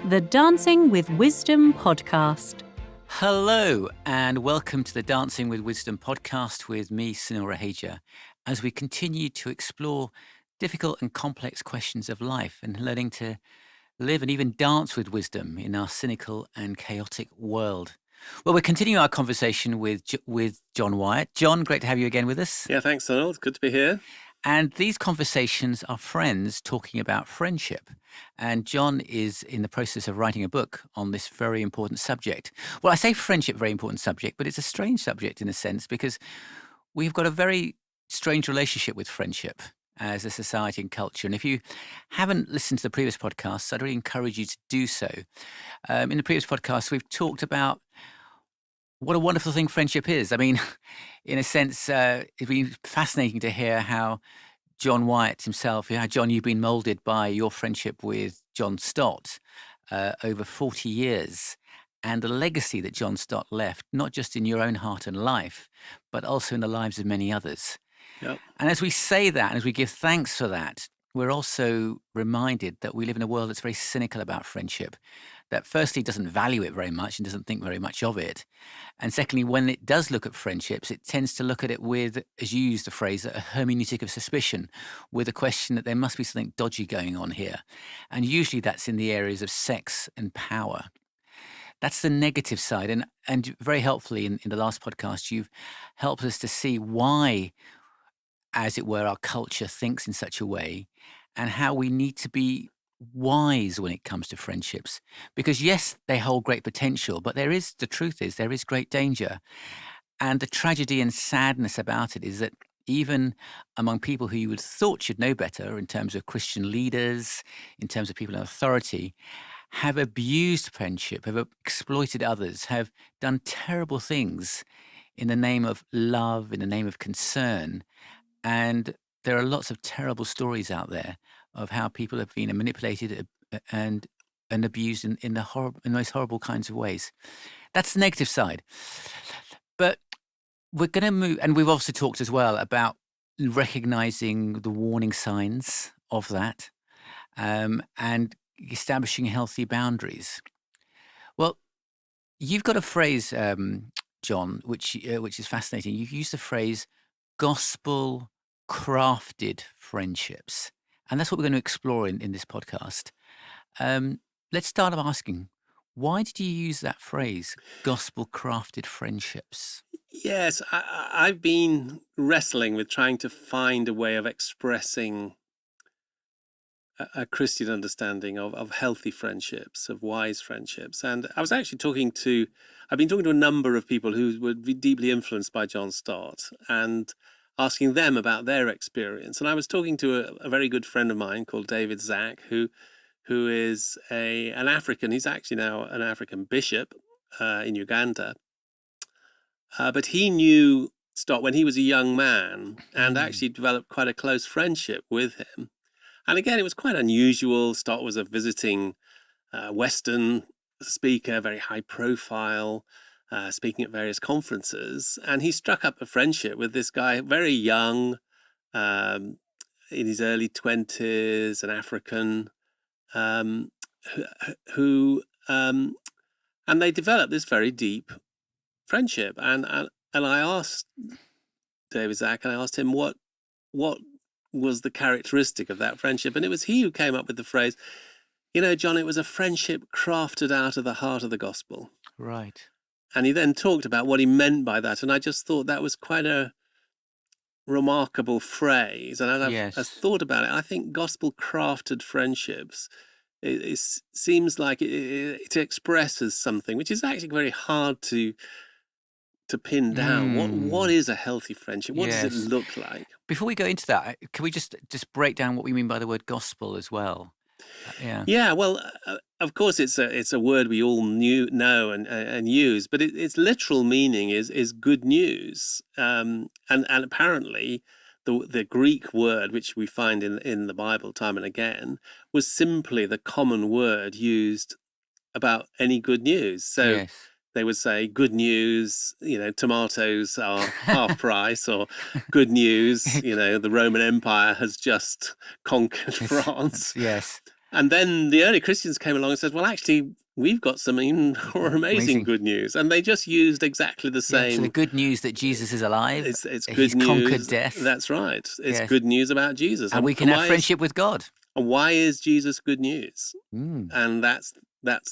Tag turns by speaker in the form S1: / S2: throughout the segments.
S1: The Dancing with Wisdom podcast.
S2: Hello, and welcome to the Dancing with Wisdom podcast with me, cynical, as we continue to explore difficult and complex questions of life and learning to live and even dance with wisdom in our cynical and chaotic world. Well, we're continuing our conversation with John Wyatt. John, great to have you again with us.
S3: Yeah, thanks, Donald. Good to be here.
S2: And these conversations are friends talking about friendship. And John is in the process of writing a book on this very important subject. Well, I say friendship, very important subject, but it's a strange subject in a sense because we've got a very strange relationship with friendship as a society and culture. And if you haven't listened to the previous podcasts, I'd really encourage you to do so. In the previous podcast, we've talked about what a wonderful thing friendship is. I mean, in a sense, it'd be fascinating to hear how John Wyatt himself, John, you've been molded by your friendship with John Stott over 40 years and the legacy that John Stott left, not just in your own heart and life, but also in the lives of many others.
S3: Yep.
S2: And as we say that, and as we give thanks for that, we're also reminded that we live in a world that's very cynical about friendship, that firstly doesn't value it very much and doesn't think very much of it. And secondly, when it does look at friendships, it tends to look at it with, as you use the phrase, a hermeneutic of suspicion, with a question that there must be something dodgy going on here. And usually that's in the areas of sex and power. That's the negative side. And very helpfully in the last podcast, you've helped us to see why, as it were, our culture thinks in such a way and how we need to be wise when it comes to friendships. Because yes, they hold great potential, but the truth is there is great danger. And the tragedy and sadness about it is that even among people who you would have thought should know better in terms of Christian leaders, in terms of people in authority, have abused friendship, have exploited others, have done terrible things in the name of love, in the name of concern. And there are lots of terrible stories out there of how people have been manipulated and abused in the most horrible kinds of ways. That's the negative side. But we're going to move, and we've also talked as well about recognizing the warning signs of that and establishing healthy boundaries. Well, you've got a phrase, John, which is fascinating. You've used the phrase gospel crafted friendships. And that's what we're going to explore in this podcast. Let's start by asking, why did you use that phrase, gospel crafted friendships?
S3: Yes, I've been wrestling with trying to find a way of expressing a Christian understanding of healthy friendships, of wise friendships. And I was actually I've been talking to a number of people who would be deeply influenced by John Stott and asking them about their experience. And I was talking to a very good friend of mine called David Zach, who is an African. He's actually now an African bishop in Uganda. But he knew Stott when he was a young man and actually developed quite a close friendship with him. And again, it was quite unusual. Stott was a visiting Western speaker, very high profile, speaking at various conferences, and he struck up a friendship with this guy, very young, in his early 20s, an African, who and they developed this very deep friendship. And I asked David Zach, and I asked him what was the characteristic of that friendship, and it was he who came up with the phrase, John, it was a friendship crafted out of the heart of the gospel.
S2: Right.
S3: And he then talked about what he meant by that. And I just thought that was quite a remarkable phrase. And as I've thought about it, I think gospel-crafted friendships, it seems like it expresses something, which is actually very hard to pin down. What is a healthy friendship? What does it look like?
S2: Before we go into that, can we just break down what we mean by the word gospel as well?
S3: Yeah. Well, of course, it's a word we all know and use, but its literal meaning is good news. And apparently, the Greek word, which we find in the Bible time and again, was simply the common word used about any good news. So they would say, good news, tomatoes are half price, or good news, the Roman Empire has just conquered France.
S2: Yes.
S3: And then the early Christians came along and said, well, actually, we've got some even more amazing good news. And they just used exactly the same.
S2: Yeah, so the good news that Jesus is alive.
S3: It's good
S2: He's
S3: news.
S2: Conquered death.
S3: That's right. It's
S2: Yes.
S3: good news about Jesus.
S2: And we can have friendship with God.
S3: And why is Jesus good news? And that's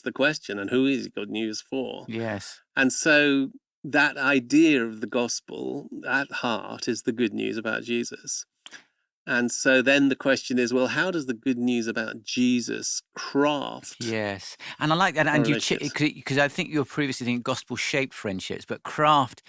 S3: the question. And who is good news for?
S2: Yes.
S3: And so that idea of the gospel at heart is the good news about Jesus. And so then the question is, well, how does the good news about Jesus craft?
S2: Yes. And I like that. And because I think you were previously thinking gospel-shaped friendships, but craft,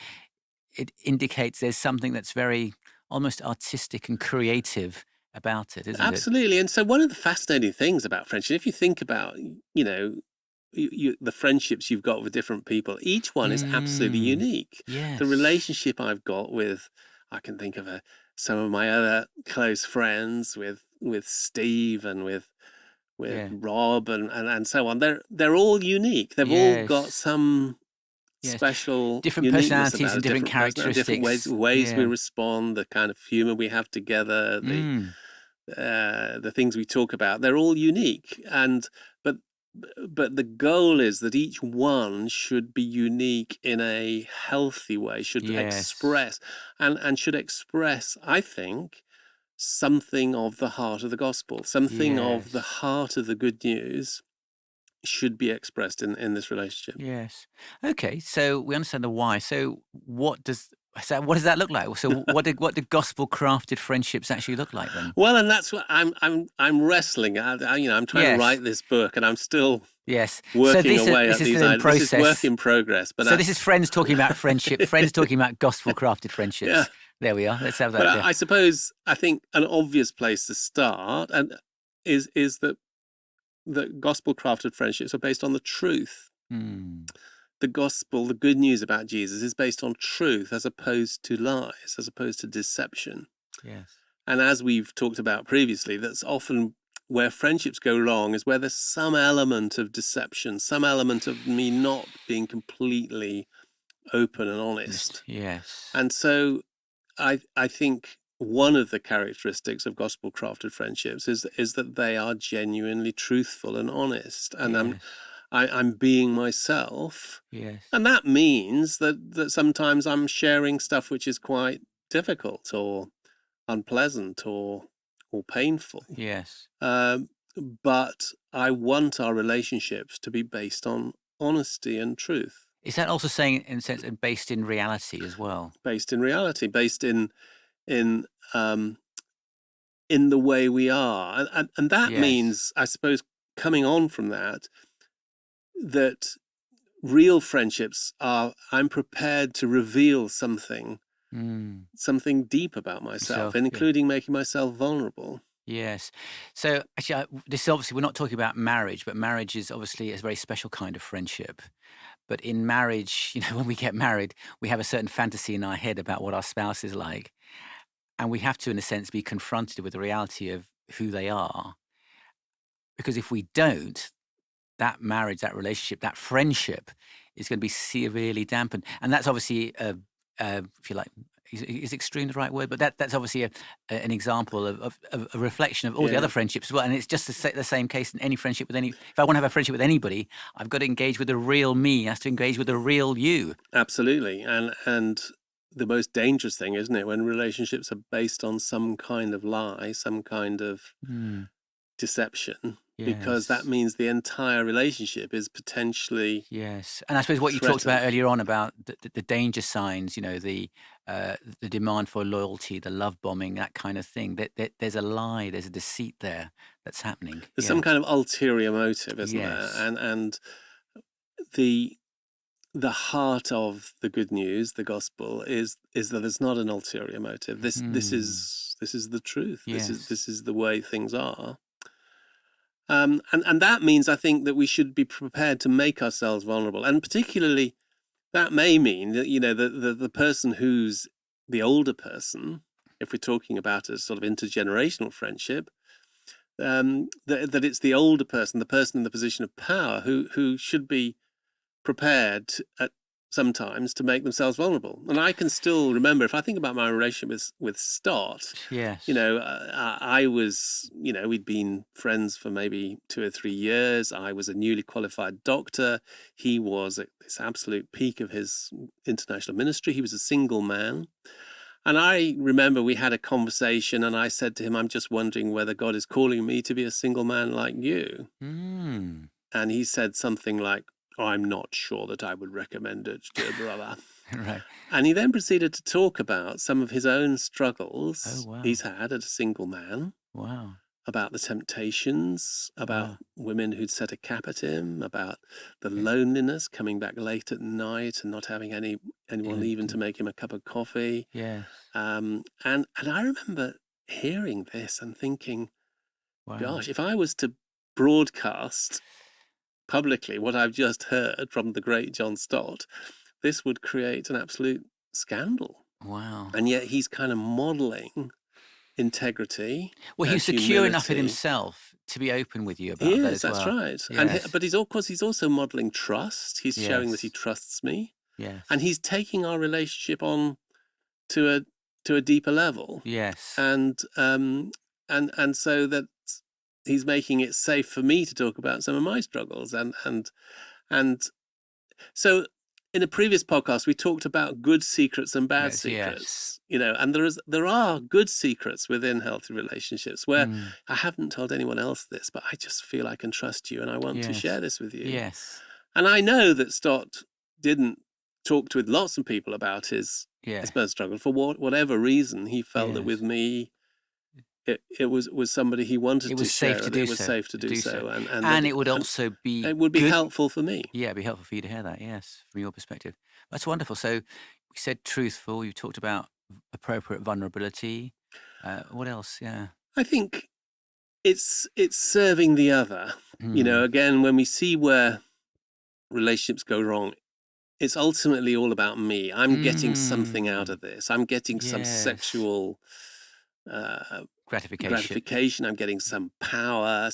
S2: it indicates there's something that's very almost artistic and creative about it, isn't it?
S3: Absolutely. And so one of the fascinating things about friendship, if you think about, the friendships you've got with different people, each one is absolutely unique.
S2: Yes.
S3: The relationship I've got with, I can think of some of my other close friends with Steve and with Rob and so on. They're all unique. They've all got some special
S2: different personalities and different characteristics,
S3: different ways we respond, the kind of humor we have together, the things we talk about. They're all unique, but the goal is that each one should be unique in a healthy way, should express and should express, I think, something of the heart of the gospel, something of the heart of the good news should be expressed in this relationship.
S2: Yes. Okay, so we understand the why. So what does that look like? So what do gospel crafted friendships actually look like then?
S3: Well, and that's what I'm wrestling. I'm trying to write this book, and I'm still working away at these ideas. This is work in progress. But
S2: this is friends talking about friendship, friends talking about gospel crafted friendships. Yeah. There we are. Let's have that.
S3: But I think an obvious place to start is that gospel crafted friendships are based on the truth. The gospel, the good news about Jesus, is based on truth as opposed to lies, as opposed to deception.
S2: Yes.
S3: And as we've talked about previously, that's often where friendships go wrong, is where there's some element of deception, some element of me not being completely open and honest.
S2: Yes.
S3: And so I think one of the characteristics of gospel crafted friendships is that they are genuinely truthful and honest. And I'm being myself.
S2: Yes.
S3: And that means that sometimes I'm sharing stuff which is quite difficult or unpleasant or painful.
S2: Yes.
S3: But I want our relationships to be based on honesty and truth.
S2: Is that also saying, in a sense, based in reality as well? Based
S3: in reality, based in the way we are. And that means, I suppose, coming on from that real friendships are, I'm prepared to reveal something deep about myself, including making myself vulnerable.
S2: Yes. So actually, this obviously, we're not talking about marriage, but marriage is obviously a very special kind of friendship. But in marriage, when we get married, we have a certain fantasy in our head about what our spouse is like. And we have to, in a sense, be confronted with the reality of who they are. Because if we don't, that marriage, that relationship, that friendship is going to be severely dampened. And that's obviously, if you like, is extreme the right word? But that's obviously an example of a reflection of all the other friendships as well. And it's just the same case in any friendship with if I want to have a friendship with anybody, I've got to engage with the real me. I have to engage with the real you.
S3: Absolutely. And the most dangerous thing, isn't it, when relationships are based on some kind of lie, some kind of deception, because that means the entire relationship is potentially
S2: and I suppose what you talked about earlier on about the danger signs, the demand for loyalty, the love bombing, that kind of thing, that there's a lie, there's a deceit there that's happening.
S3: There's some kind of ulterior motive, isn't there? And the heart of the good news, the gospel, is that there's not an ulterior motive. This is the truth. This is the way things are. And that means, I think, that we should be prepared to make ourselves vulnerable, and particularly that may mean that the person who's the older person, if we're talking about a sort of intergenerational friendship, that it's the older person, the person in the position of power, who should be prepared at sometimes to make themselves vulnerable. And I can still remember, if I think about my relationship with Stott,
S2: Yes.
S3: I was, we'd been friends for maybe 2 or 3 years. I was a newly qualified doctor. He was at this absolute peak of his international ministry. He was a single man. And I remember we had a conversation, and I said to him, I'm just wondering whether God is calling me to be a single man like you.
S2: Mm.
S3: And he said something like, I'm not sure that I would recommend it, dear brother.
S2: Right.
S3: And he then proceeded to talk about some of his own
S2: Oh,
S3: struggles
S2: wow.
S3: he's had as a single man,
S2: Wow.
S3: about the temptations, about
S2: Wow.
S3: women who'd set a cap at him, about the
S2: Yeah.
S3: loneliness, coming back late at night and not having anyone even to make him a cup of coffee.
S2: Yes.
S3: And I remember hearing this and thinking,
S2: Wow.
S3: gosh, if I was to broadcast publicly what I've just heard from the great John Stott, this would create an absolute scandal.
S2: Wow.
S3: And yet he's kind of modeling integrity
S2: Well,
S3: and
S2: he's secure enough in
S3: humility.
S2: himself to be open with you
S3: He
S2: about that
S3: is,
S2: as
S3: that's
S2: well.
S3: right.
S2: Yes.
S3: But he's, of course, he's also modeling trust. He's showing that he
S2: Yes.
S3: trusts me,
S2: Yes.
S3: and he's taking our relationship on to a deeper level.
S2: Yes.
S3: And so that he's making it safe for me to talk about some of my struggles. And so in a previous podcast, we talked about good secrets and bad
S2: Yes,
S3: secrets, and there are good secrets within healthy relationships where
S2: Mm.
S3: I haven't told anyone else this, but I just feel I can trust you and I want to
S2: Yes.
S3: share this with you.
S2: Yes.
S3: And I know that Stott didn't talk with lots of people about his
S2: Yes.
S3: birth struggle. For whatever reason, he felt that
S2: Yes.
S3: with me, it was somebody he wanted
S2: It
S3: to
S2: was
S3: share,
S2: safe to
S3: and
S2: do
S3: it was
S2: so.
S3: safe to do so.
S2: And
S3: that
S2: it would also be
S3: it would be
S2: good.
S3: helpful for me.
S2: Yeah, it'd be helpful for you to hear that, yes, from your perspective. That's wonderful. So we said truthful. You talked about appropriate vulnerability. What else? Yeah.
S3: I think it's serving the other.
S2: Mm.
S3: Again, when we see where relationships go wrong, it's ultimately all about me. I'm getting something out of this. I'm getting some
S2: Yes.
S3: sexual gratification. I'm getting some power,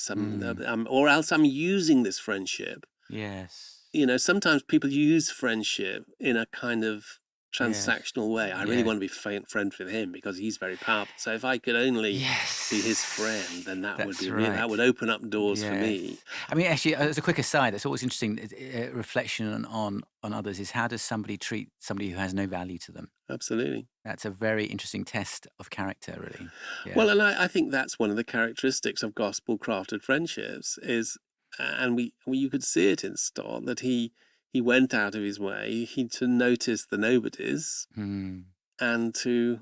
S3: or else I'm using this friendship.
S2: Yes.
S3: Sometimes people use friendship in a kind of transactional way. I really
S2: Yes.
S3: want to be friends with him because he's very powerful. So if I could only be his friend, then that would
S2: That's
S3: be
S2: right.
S3: that would open up doors for me.
S2: I mean, actually, as a quick aside, it's always interesting. Reflection on others is, how does somebody treat somebody who has no value to them?
S3: Absolutely.
S2: That's a very interesting test of character, really. Yeah.
S3: Well, and I think that's one of the characteristics of gospel-crafted friendships is, and you could see it in Stott, that he went out of his way to notice the nobodies and to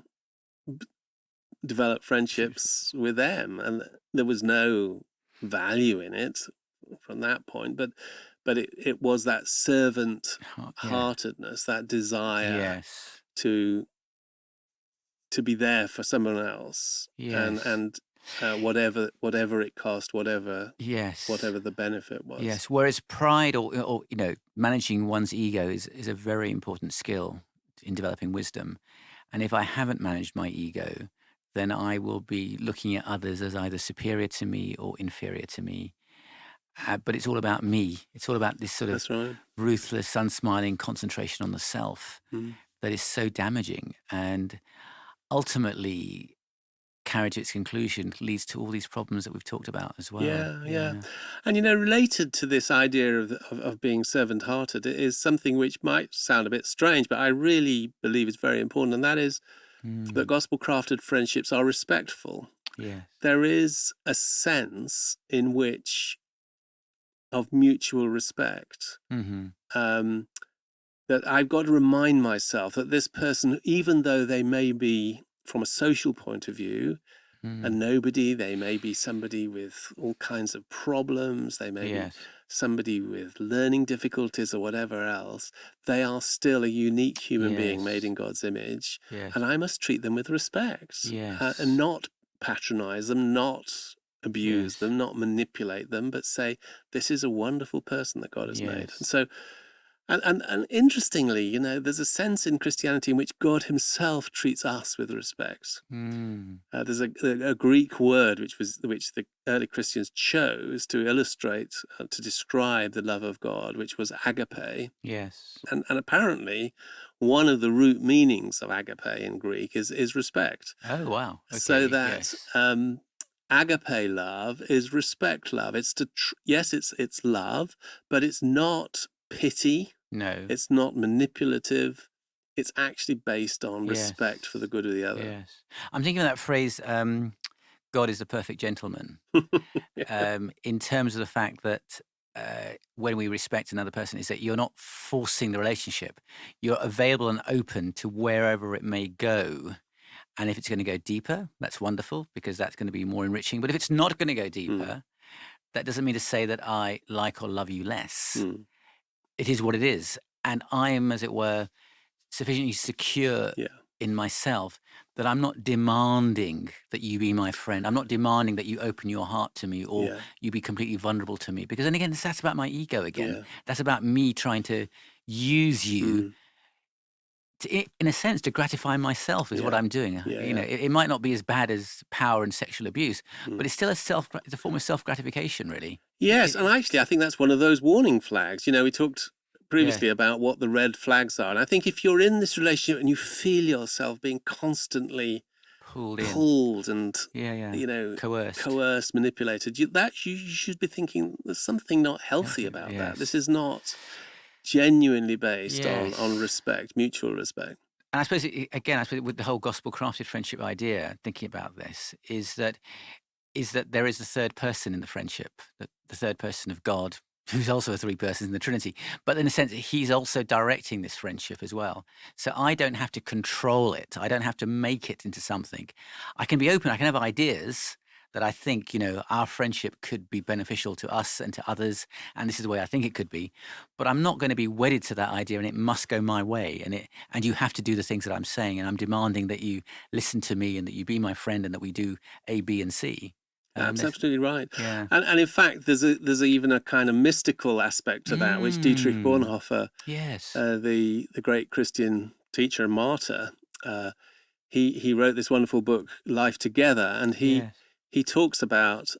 S3: develop friendships with them, and there was no value in it from that point, but it was that servant heartedness, that desire to be there for someone else, and whatever it cost, whatever the benefit was.
S2: Yes. Whereas pride or managing one's ego is a very important skill in developing wisdom. And if I haven't managed my ego, then I will be looking at others as either superior to me or inferior to me. But it's all about me. It's all about this sort of ruthless, unsmiling concentration on the self that is so damaging and ultimately carried to its conclusion leads to all these problems that we've talked about as well.
S3: Yeah. And related to this idea of being servant-hearted is something which might sound a bit strange, but I really believe is very important, and that is that gospel-crafted friendships are respectful.
S2: Yes.
S3: There is a sense in which of mutual respect. That I've got to remind myself that this person, even though they may be, from a social point of view, a nobody, they may be somebody with all kinds of problems, they may be somebody with learning difficulties or whatever else, they are still a unique human being made in God's image, and I must treat them with respect and not patronize them, not abuse them, not manipulate them, but say, this is a wonderful person that God has made. And so And interestingly, there's a sense in Christianity in which God himself treats us with respect.
S2: Mm.
S3: There's a Greek word which the early Christians chose to illustrate, to describe the love of God, which was agape.
S2: Yes.
S3: And apparently, one of the root meanings of agape in Greek is respect.
S2: Oh, wow.
S3: So
S2: Okay.
S3: that
S2: Yes.
S3: agape love is respect love. It's yes, it's love, but it's not pity.
S2: No.
S3: It's not manipulative. It's actually based on
S2: Yes.
S3: respect for the good of the other.
S2: Yes. I'm thinking of that phrase, God is the perfect gentleman, in terms of the fact that when we respect another person, is that you're not forcing the relationship. You're available and open to wherever it may go. And if it's going to go deeper, that's wonderful because that's going to be more enriching. But if it's not going to go deeper, that doesn't mean to say that I like or love you less. It is what it is. And I am, as it were, sufficiently secure
S3: Yeah.
S2: in myself that I'm not demanding that you be my friend. I'm not demanding that you open your heart to me or
S3: Yeah.
S2: you be completely vulnerable to me. Because then again, that's about my ego again.
S3: Yeah.
S2: That's about me trying to use you in a sense, to gratify myself is what
S3: Yeah.
S2: I'm doing.
S3: Yeah,
S2: You know,
S3: yeah.
S2: it might not be as bad as power and sexual abuse, but it's still it's a form of self-gratification, really.
S3: Yes, and actually, I think that's one of those warning flags. We talked
S2: Yeah,
S3: previously about what the red flags are. And I think if you're in this relationship and you feel yourself being constantly
S2: pulled in.
S3: pulled and,
S2: Yeah.
S3: coerced, manipulated, you should be thinking there's something not healthy about that. This
S2: Yes.
S3: is not genuinely based on
S2: Yes.
S3: respect, mutual respect.
S2: And I suppose, again, I suppose with the whole gospel-crafted friendship idea, thinking about this, is that there is a third person in the friendship, the third person of God, who's also a three persons in the Trinity. But in a sense, he's also directing this friendship as well. So I don't have to control it. I don't have to make it into something. I can be open. I can have ideas that I think, our friendship could be beneficial to us and to others. And this is the way I think it could be. But I'm not going to be wedded to that idea and it must go my way. And you have to do the things that I'm saying. And I'm demanding that you listen to me and that you be my friend and that we do A, B, and C.
S3: That's absolutely right.
S2: Yeah.
S3: And in fact, there's even a kind of mystical aspect to that, which Dietrich Bonhoeffer,
S2: Yes.
S3: the great Christian teacher and martyr, he wrote this wonderful book, Life Together, and
S2: Yes.
S3: he talks about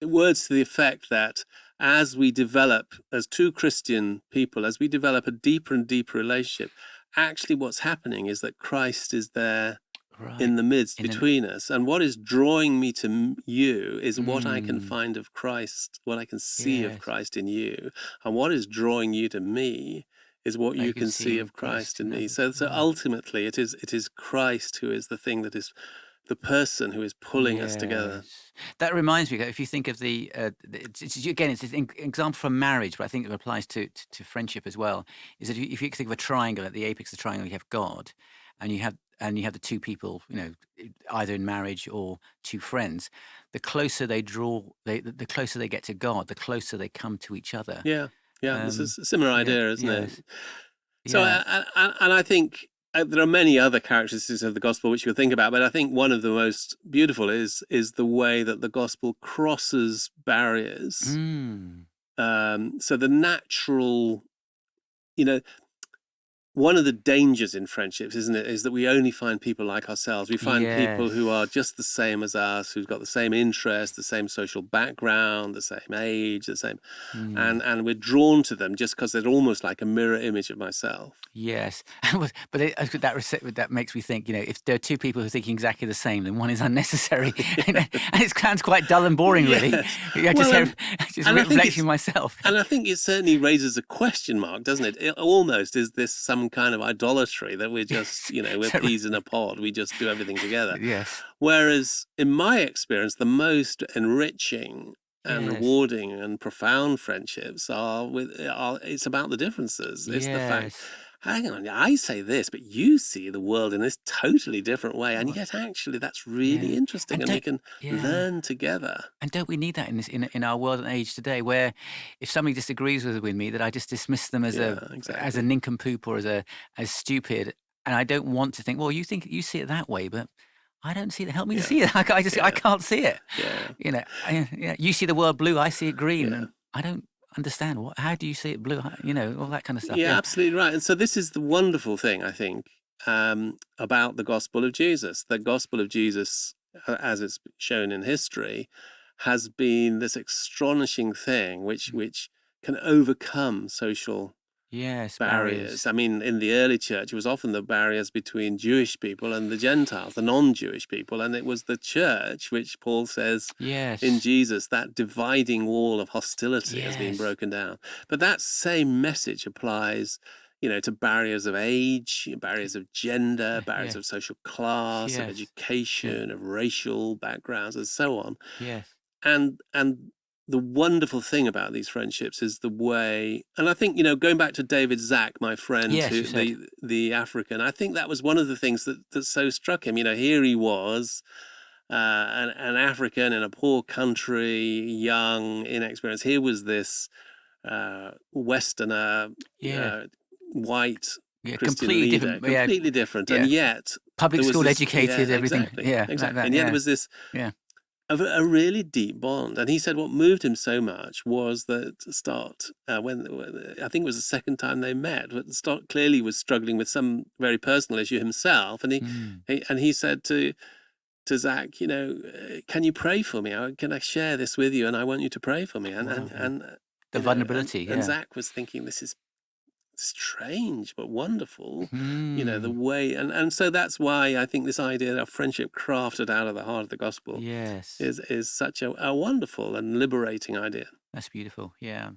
S3: words to the effect that as we develop as two Christian people, as we develop a deeper and deeper relationship, actually what's happening is that Christ is there in the midst between us. And what is drawing me to you is what I can find of Christ, what I can see of Christ in you. And what is drawing you to me is what you can see of Christ in me. So ultimately it is Christ who is the thing that is the person who is pulling us together.
S2: That reminds me, if you think of it's an example from marriage, but I think it applies to friendship as well, is that if you think of a triangle, at the apex of the triangle, you have God, and you have the two people, either in marriage or two friends. The closer they draw, the closer they get to God, the closer they come to each other.
S3: Yeah. This is a similar idea, isn't it? So,
S2: Yeah.
S3: and I think there are many other characteristics of the gospel which you could think about, but I think one of the most beautiful is the way that the gospel crosses barriers. So the natural, one of the dangers in friendships, isn't it, is that we only find people like ourselves. We find people who are just the same as us, who've got the same interests, the same social background, the same age, the same, and we're drawn to them just because they're almost like a mirror image of myself.
S2: Yes, but that makes me think. If there are two people who are thinking exactly the same, then one is unnecessary, and it sounds quite dull and boring, really.
S3: Yes.
S2: Just reflecting myself.
S3: And I think it certainly raises a question mark, doesn't it? Almost, is this some kind of idolatry that we're just, we're peas in a pod, we just do everything together?
S2: Yes.
S3: Whereas, in my experience, the most enriching and rewarding and profound friendships it's about the differences. It's the fact, hang on, I say this, but you see the world in this totally different way, and yet actually that's really interesting, and we can learn together.
S2: And don't we need that in our world and age today, where if somebody disagrees with me, that I just dismiss them as a nincompoop or as stupid, and I don't want to think, well, you see it that way, but I don't see it. Help me to see it. I can't see it.
S3: Yeah.
S2: You see the world blue, I see it green. And understand how do you see it blue? All that kind of stuff.
S3: Yeah,
S2: Yeah.
S3: absolutely right. And so this is the wonderful thing, I think, about the gospel of Jesus. The gospel of Jesus, as it's shown in history, has been this astonishing thing which can overcome social
S2: Yes,
S3: barriers.
S2: barriers.
S3: I mean, in the early church, it was often the barriers between Jewish people and the Gentiles, the non-Jewish people, and it was the church, which Paul says in
S2: Yes.
S3: Jesus, that dividing wall of hostility has been
S2: Yes.
S3: broken down. But that same message applies, to barriers of age, barriers of gender, barriers
S2: Yeah.
S3: of social class, of
S2: Yes. Yeah.
S3: education, of racial backgrounds, and so on.
S2: Yes.
S3: And the wonderful thing about these friendships is the way, and I think, going back to David Zack, my friend,
S2: Yes,
S3: who
S2: you said.
S3: the African, I think that was one of the things that so struck him. Here he was, an African in a poor country, young, inexperienced. Here was this Westerner,
S2: Yeah.
S3: white
S2: Yeah.
S3: Christian
S2: Completely
S3: leader,
S2: different. Yeah.
S3: completely different, and
S2: Yeah.
S3: yet
S2: Public
S3: there was
S2: school
S3: this, yeah,
S2: educated, everything.
S3: exactly,
S2: Yeah. Like
S3: exactly,
S2: that.
S3: and yet there
S2: Yeah.
S3: was this
S2: Yeah.
S3: a really deep bond. And he said what moved him so much was that when I think it was the second time they met, but Stott clearly was struggling with some very personal issue himself, and
S2: Mm.
S3: he said to Zach, can you pray for me? Can I share this with you? And I want you to pray for me. And
S2: Wow. The
S3: you know, and,
S2: vulnerability.
S3: and
S2: Yeah.
S3: Zach was thinking, this is strange but wonderful, the
S2: Mm.
S3: way, and so that's why I think this idea of friendship crafted out of the heart of the gospel
S2: Yes.
S3: is such a wonderful and liberating idea.
S2: That's beautiful. Yeah.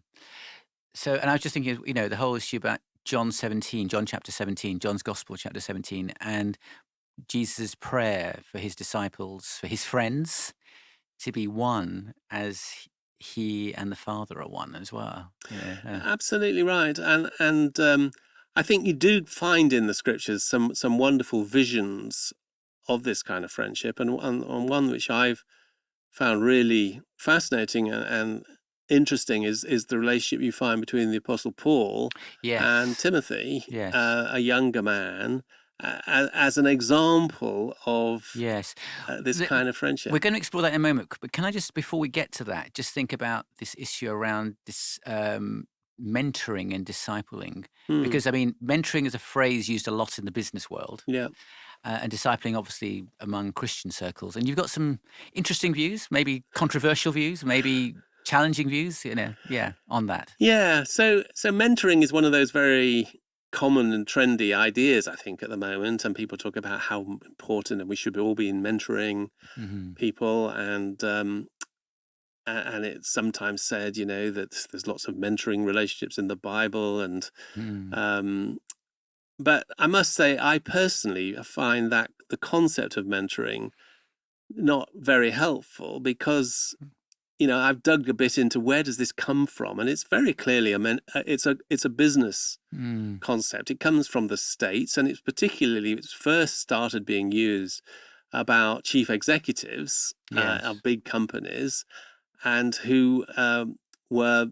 S2: So, and I was just thinking, the whole issue about John chapter 17, John's Gospel, chapter 17, and Jesus' prayer for his disciples, for his friends, to be one as he and the Father are one as well.
S3: Absolutely right, and I think you do find in the scriptures some wonderful visions of this kind of friendship, and one which I've found really fascinating and interesting is the relationship you find between the Apostle Paul and
S2: Yes.
S3: Timothy,
S2: Yes.
S3: a younger man, as an example of
S2: Yes.
S3: this kind of friendship.
S2: We're going to explore that in a moment, but can I just, before we get to that, just think about this issue around this mentoring and discipling? Because, mentoring is a phrase used a lot in the business world.
S3: Yeah.
S2: And discipling, obviously, among Christian circles. And you've got some interesting views, maybe controversial views, maybe challenging views, on that.
S3: Yeah, so mentoring is one of those very common and trendy ideas, I think, at the moment, and people talk about how important and we should all be in mentoring people, and it's sometimes said, that there's lots of mentoring relationships in the Bible, and but I must say, I personally find that the concept of mentoring not very helpful because I've dug a bit into where does this come from, and it's very clearly it's a business concept. It comes from the States, and it's first started being used about chief executives of big companies, and who were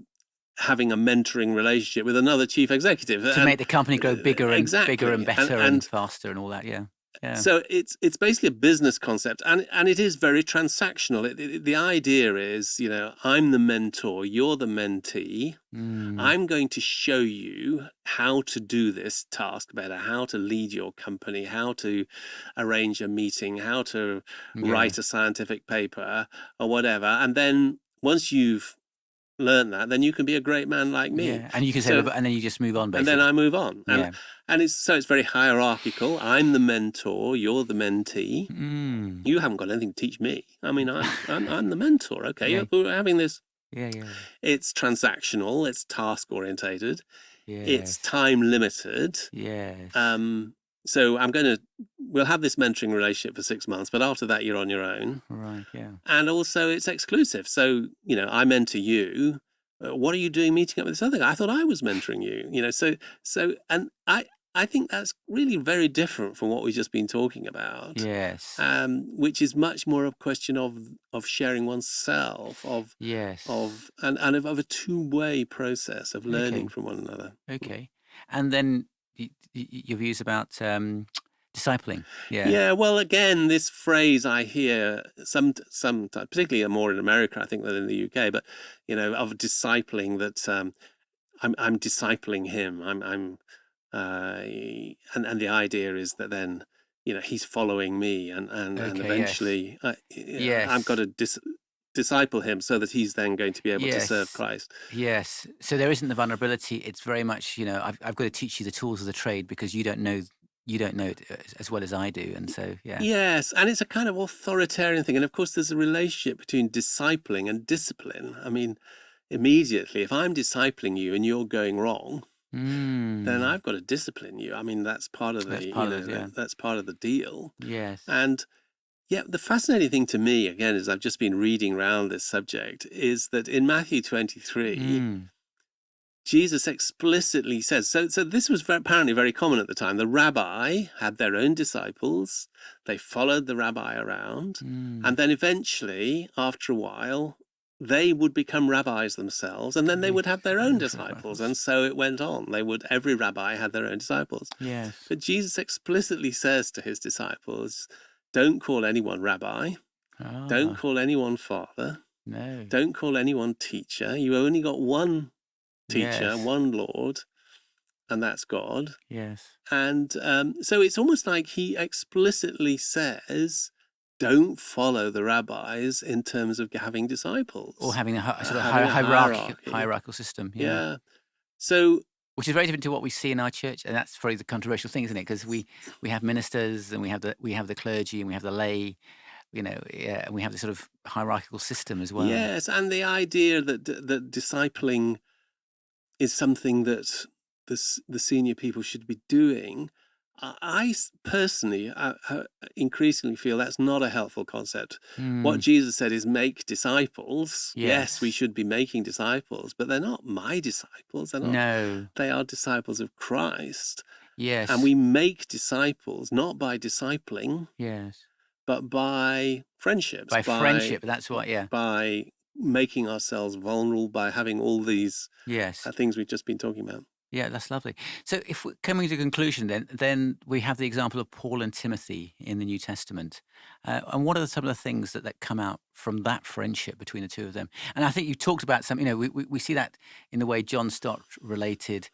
S3: having a mentoring relationship with another chief executive
S2: to make the company grow bigger and bigger and better and faster and all that. Yeah.
S3: So it's basically a business concept, and it is very transactional. The idea is, I'm the mentor, you're the mentee. I'm going to show you how to do this task better, how to lead your company, how to arrange a meeting, how to write a scientific paper or whatever. And then once you've learn that, then you can be a great man like me.
S2: Yeah, and you can say, and then you just move on, basically.
S3: And then I move on. And it's very hierarchical. I'm the mentor, you're the mentee. You haven't got anything to teach me. I mean, I'm the mentor. Okay, we're having this.
S2: Yeah.
S3: It's transactional. It's task orientated.
S2: Yes.
S3: It's time limited.
S2: Yes.
S3: So we'll have this mentoring relationship for 6 months, but after that, you're on your own.
S2: Right, yeah.
S3: And also it's exclusive. So, I mentor you. What are you doing meeting up with this other guy? I thought I was mentoring you, and I think that's really very different from what we've just been talking about.
S2: Yes.
S3: Which is much more a question of sharing oneself, of a two-way process of learning from one another.
S2: Okay. And then your views about Discipling. Yeah.
S3: Yeah, well, again, this phrase I hear some particularly more in America, I think, than in the UK, but of discipling, that I'm discipling him. And the idea is that then he's following me, and
S2: Okay. Yes.
S3: eventually I've got
S2: Yes.
S3: to disciple him so that he's then going to be able to serve
S2: Yes.
S3: Christ.
S2: Yes. So there isn't the vulnerability. It's very much, I've got to teach you the tools of the trade because you don't know it as well as I do. And so, yeah.
S3: Yes, and it's a kind of authoritarian thing. And of course, there's a relationship between discipling and discipline. I mean, immediately, if I'm discipling you and you're going wrong, then I've got to discipline you. I mean, that's part of
S2: That's
S3: the,
S2: part of it. Yeah.
S3: that's part of the deal.
S2: Yes.
S3: And yeah, the fascinating thing to me, again, as I've just been reading around this subject, is that in Matthew 23, Jesus explicitly says, so this was apparently very common at the time. The rabbi had their own disciples. They followed the rabbi around. And then eventually, after a while, they would become rabbis themselves, and then they would have their own disciples. And so it went on. Every rabbi had their own disciples.
S2: Yes.
S3: But Jesus explicitly says to his disciples, don't call anyone rabbi. Don't call anyone father.
S2: No.
S3: Don't call anyone teacher. You only got one teacher,
S2: Yes.
S3: one Lord, and that's God.
S2: Yes.
S3: And so it's almost like he explicitly says, don't follow the rabbis in terms of having disciples.
S2: Or having a sort of
S3: having a
S2: hierarchical system.
S3: Yeah. So,
S2: which is very different to what we see in our church, and that's probably the controversial thing, isn't it? Because we have ministers, and we have the clergy, and we have the lay, and we have this sort of hierarchical system as well.
S3: Yes, and the idea that discipling is something that the senior people should be doing. I personally increasingly feel that's not a helpful concept. What Jesus said is make disciples. Yes, we should be making disciples, but they're not my disciples. They're not.
S2: No.
S3: They are disciples of Christ.
S2: Yes.
S3: And we make disciples not by discipling.
S2: Yes.
S3: But by friendships.
S2: By friendship, that's what, yeah.
S3: By making ourselves vulnerable, by having all these things we've just been talking about.
S2: Yeah, that's lovely. So if we're coming to a conclusion, then we have the example of Paul and Timothy in the New Testament. And what are some of the things that come out from that friendship between the two of them? And I think you talked about some, we see that in the way John Stott related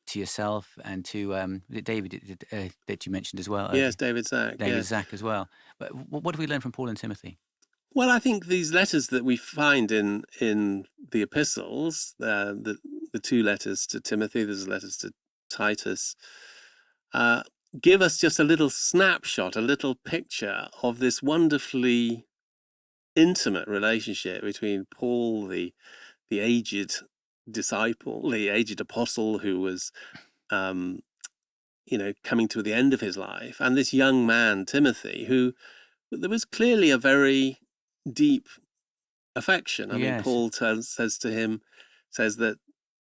S2: to yourself and to David that you mentioned as well.
S3: Yes, David Zach.
S2: David Zach as well. But what do we learn from Paul and Timothy?
S3: Well, I think these letters that we find in the epistles, the two letters to Timothy, there's letters to Titus, give us just a little snapshot, a little picture of this wonderfully intimate relationship between Paul, the aged disciple, the aged apostle who was, coming to the end of his life, and this young man, Timothy, who there was clearly a very deep affection. I mean, Paul says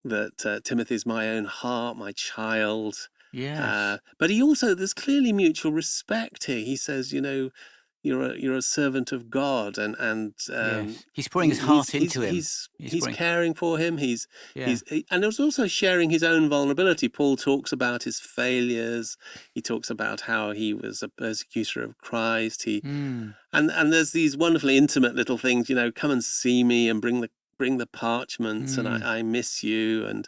S3: that Timothy's my own heart, my child.
S2: Yes.
S3: But there's clearly mutual respect here. He says, you're a servant of God, and
S2: he's pouring his heart into him.
S3: He's caring for him. And there's also sharing his own vulnerability. Paul talks about his failures. He talks about how he was a persecutor of Christ. And there's these wonderfully intimate little things. Come and see me and bring the parchments, and I miss you, and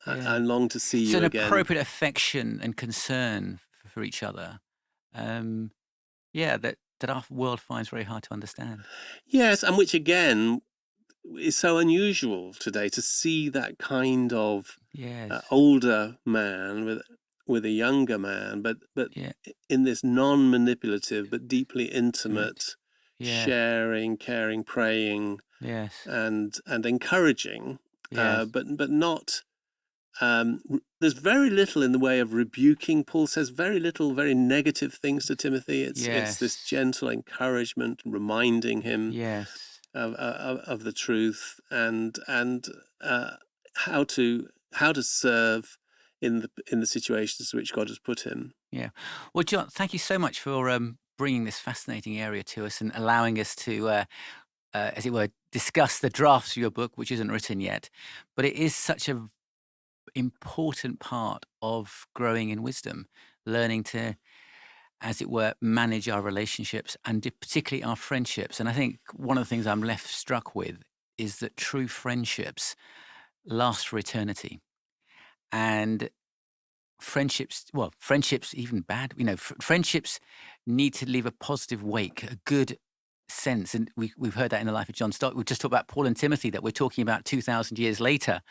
S3: I long to see you again.
S2: So an appropriate affection and concern for each other. That our world finds very hard to understand.
S3: Yes, and which again is so unusual today, to see that kind of older man with a younger man, but in this non-manipulative but deeply intimate sharing, caring, praying, and encouraging, but not. There's very little in the way of rebuking. Paul says very little, very negative things to Timothy. It's this gentle encouragement, reminding him of the truth, and how to serve in the situations to which God has put him.
S2: Yeah. Well, John, thank you so much for bringing this fascinating area to us and allowing us to, as it were, discuss the drafts of your book, which isn't written yet, but it is such a important part of growing in wisdom, learning to, as it were, manage our relationships and particularly our friendships. And I think one of the things I'm left struck with is that true friendships last for eternity. And friendships, even bad, friendships need to leave a positive wake, a good sense. And we've heard that in the life of John Stott. We've just talked about Paul and Timothy, that we're talking about 2,000 years later,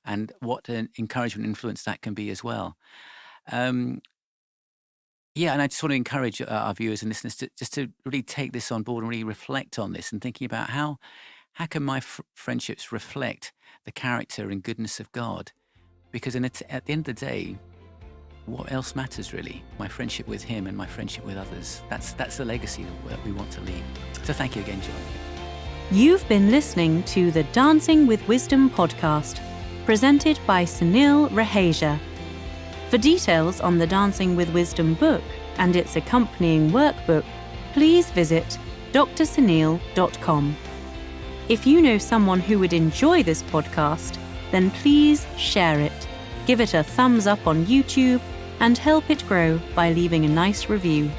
S2: and what an encouragement and influence that can be as well. And I just want to encourage our viewers and listeners to really take this on board and really reflect on this and thinking about how can my friendships reflect the character and goodness of God? Because at the end of the day, what else matters really? My friendship with him and my friendship with others. That's the legacy that we want to leave. So thank you again, John.
S1: You've been listening to the Dancing with Wisdom podcast, presented by Sunil Raheja. For details on the Dancing with Wisdom book and its accompanying workbook, please visit drsunil.com. If you know someone who would enjoy this podcast, then please share it, give it a thumbs up on YouTube, and help it grow by leaving a nice review.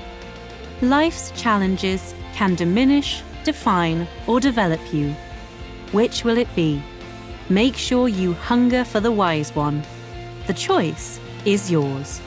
S1: Life's challenges can diminish, define, or develop you. Which will it be? Make sure you hunger for the wise one. The choice is yours.